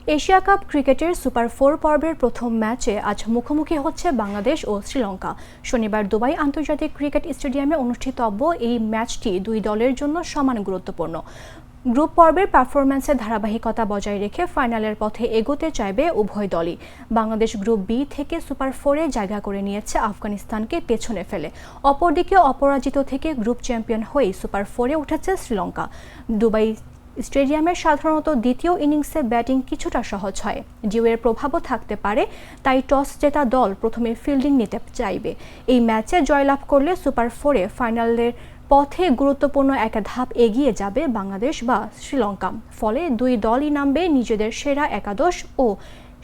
Asia cup ক্রিকেটের super 4 পর্বের প্রথম ম্যাচে আজ মুখোমুখি হচ্ছে বাংলাদেশ ও শ্রীলঙ্কা। শনিবার দুবাই আন্তর্জাতিক ক্রিকেট স্টেডিয়ামে অনুষ্ঠিতব্য এই ম্যাচটি দুই দলের জন্য সমান গুরুত্বপূর্ণ। গ্রুপ পর্বের পারফরম্যান্সের ধারাবাহিকতা বজায় রেখে ফাইনালের পথে এগোতে চাইবে উভয় দলই। বাংলাদেশ গ্রুপ বি থেকে সুপার 4-এ জায়গা করে নিয়েছে আফগানিস্তানকে পেছনে ফেলে। অপরদিকে অপরাজিত থেকে গ্রুপ চ্যাম্পিয়ন হয়েই সুপার 4-এ উঠেছে শ্রীলঙ্কা। দুবাই স্টেডিয়ামের সাধারণত দ্বিতীয় ইনিংসে ব্যাটিং কিছুটা সহজ হয়, জিওয়ের প্রভাবও থাকতে পারে, তাই টস জেতা দল প্রথমে ফিল্ডিং নিতে চাইবে। এই ম্যাচে জয়লাভ করলে সুপার 4-এ ফাইনালের পথে গুরুত্বপূর্ণ এক ধাপ এগিয়ে যাবে বাংলাদেশ বা শ্রীলঙ্কা। ফলে দুই দলই নামবে নিজেদের সেরা একাদশ ও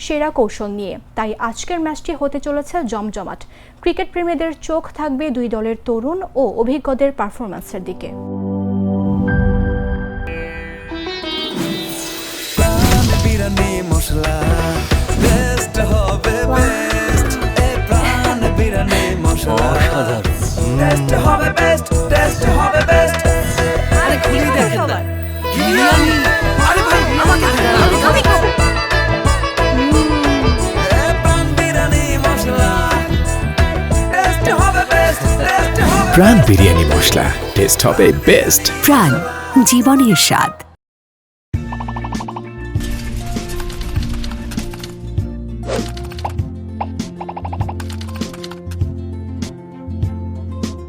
সেরা কৌশল নিয়ে। তাই আজকের ম্যাচটি হতে চলেছে জমজমাট। ক্রিকেট প্রেমীদের চোখ থাকবে দুই দলের তরুণ ও অভিজ্ঞদের পারফরম্যান্সের দিকে। মশলা বেস্ট হবে বেস্ট এই প্রাণ বিরিয়ানি মশলা টেস্ট হবে বেস্ট টেস্ট হবে বেস্ট আরে খুলি দেখেন না বিরিয়ানি আরে ভাই আমাকে আমি খাবো এই প্রাণ বিরিয়ানি মশলা টেস্ট হবে বেস্ট টেস্ট হবে প্রাণ বিরিয়ানি মশলা টেস্ট হবে বেস্ট। প্রাণ জীবনের স্বাদ।